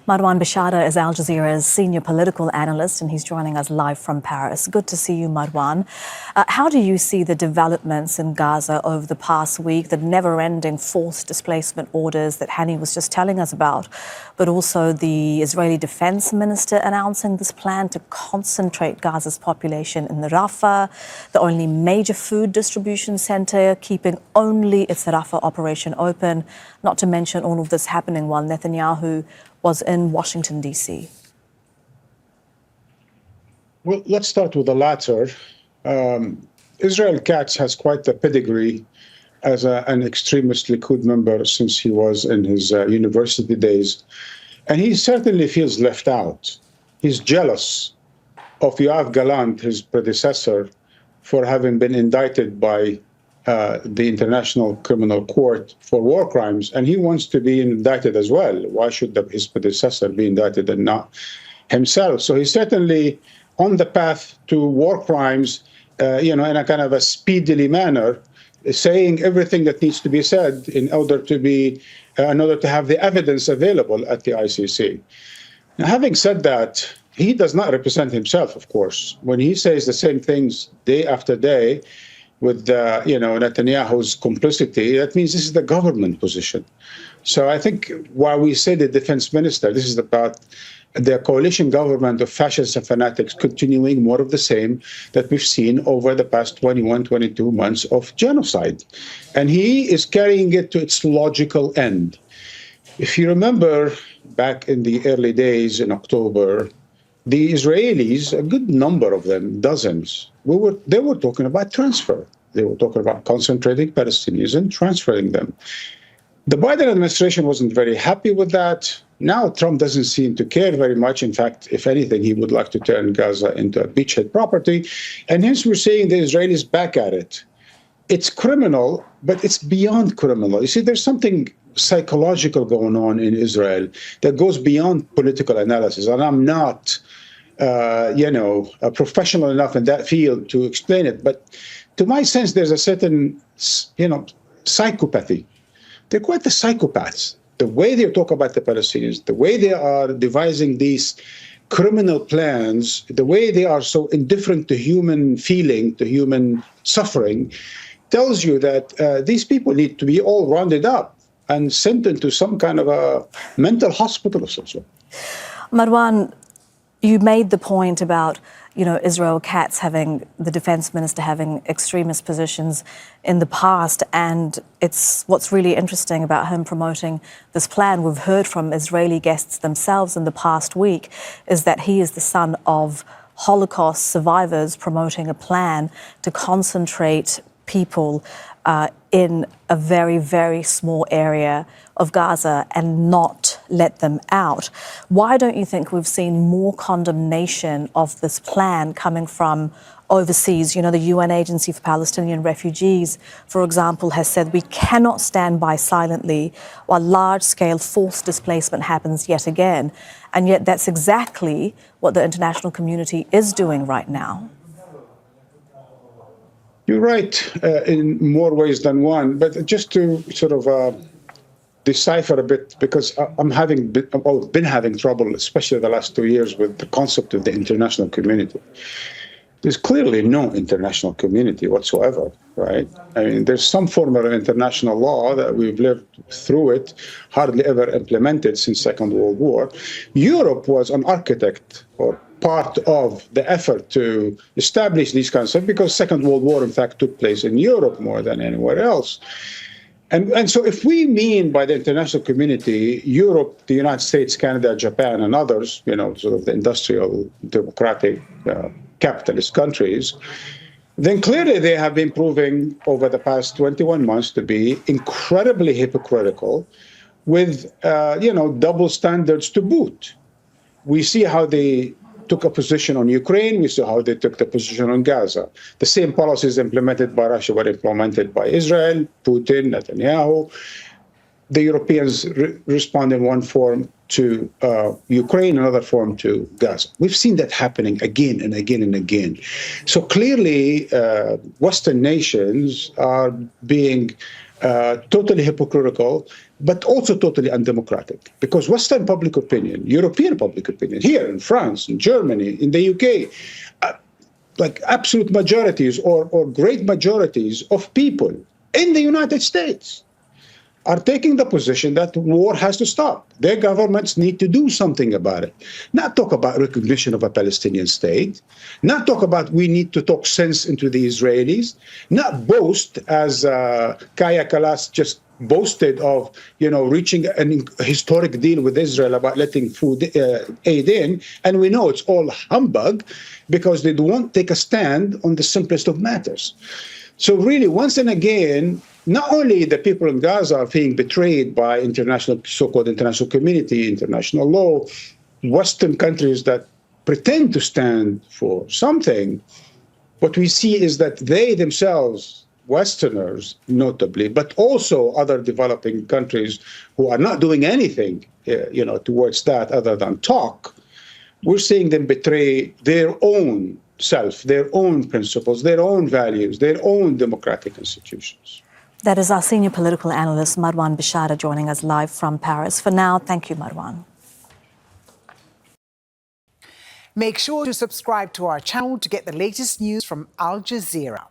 Marwan Bishara is Al Jazeera's senior political analyst, and he's joining us live from Paris. Good to see you, Marwan. How do you see the developments in Gaza over the past week, the never-ending forced displacement orders that Hani was just telling us about, but also the Israeli Defence Minister announcing this plan to concentrate Gaza's population in the Rafah, the only major food distribution centre, keeping only its Rafah operation open, not to mention all of this happening while Netanyahu was in Washington, D.C.? Well, let's start with the latter. Israel Katz has quite the pedigree as an extremist Likud member since he was in his university days. And he certainly feels left out. He's jealous of Yoav Gallant, his predecessor, for having been indicted by the International Criminal Court for war crimes, and he wants to be indicted as well. Why should his predecessor be indicted and not himself? So he's certainly on the path to war crimes, in a kind of a speedily manner, saying everything that needs to be said in order to have the evidence available at the ICC. Now, having said that, he does not represent himself, of course. When he says the same things day after day, with Netanyahu's complicity, that means this is the government position. So I think while we say the defense minister, this is about the coalition government of fascists and fanatics continuing more of the same that we've seen over the past 21, 22 months of genocide. And he is carrying it to its logical end. If you remember back in the early days in October, the Israelis, a good number of them, dozens, they were talking about transfer. They were talking about concentrating Palestinians and transferring them. The Biden administration wasn't very happy with that. Now Trump doesn't seem to care very much. In fact, if anything, he would like to turn Gaza into a beachhead property. And hence we're seeing the Israelis back at it. It's criminal, but it's beyond criminal. You see, there's something psychological going on in Israel that goes beyond political analysis. And I'm not a professional enough in that field to explain it. But to my sense, there's a certain, psychopathy. They're quite the psychopaths. The way they talk about the Palestinians, the way they are devising these criminal plans, the way they are so indifferent to human feeling, to human suffering, tells you that these people need to be all rounded up and sent into some kind of a mental hospital or something. Marwan, you made the point about, Israel Katz the defense minister having extremist positions in the past, and it's what's really interesting about him promoting this plan. We've heard from Israeli guests themselves in the past week is that he is the son of Holocaust survivors promoting a plan to concentrate people in a very, very small area of Gaza and not let them out. Why don't you think we've seen more condemnation of this plan coming from overseas? The UN Agency for Palestinian Refugees, for example, has said we cannot stand by silently while large-scale forced displacement happens yet again. And yet that's exactly what the international community is doing right now. You're right in more ways than one, but just to sort of decipher a bit, because I've been having trouble, especially the last 2 years, with the concept of the international community. There's clearly no international community whatsoever, right? I mean, there's some form of international law that we've lived through it, hardly ever implemented since Second World War. Europe was an architect or part of the effort to establish these concepts because Second World War, in fact, took place in Europe more than anywhere else. And so if we mean by the international community, Europe, the United States, Canada, Japan, and others, sort of the industrial, democratic, capitalist countries, then clearly they have been proving over the past 21 months to be incredibly hypocritical with, double standards to boot. We see how they took a position on Ukraine. We saw how they took the position on Gaza. The same policies implemented by Russia were implemented by Israel, Putin, Netanyahu. The Europeans respond in one form to Ukraine, another form to Gaza. We've seen that happening again and again and again. So clearly, Western nations are being totally hypocritical, but also totally undemocratic. Because Western public opinion, European public opinion, here in France, in Germany, in the UK, like absolute majorities or great majorities of people in the United States are taking the position that war has to stop. Their governments need to do something about it. Not talk about recognition of a Palestinian state, not talk about we need to talk sense into the Israelis, not boast as Kaya Kalas just boasted of, reaching a historic deal with Israel about letting food aid in. And we know it's all humbug because they won't take a stand on the simplest of matters. So really, once and again, not only the people in Gaza are being betrayed by so-called international community, international law, Western countries that pretend to stand for something, what we see is that they themselves, Westerners notably, but also other developing countries who are not doing anything, towards that other than talk, we're seeing them betray their own self, their own principles, their own values, their own democratic institutions. That is our senior political analyst, Marwan Bishara, joining us live from Paris. For now, thank you, Marwan. Make sure to subscribe to our channel to get the latest news from Al Jazeera.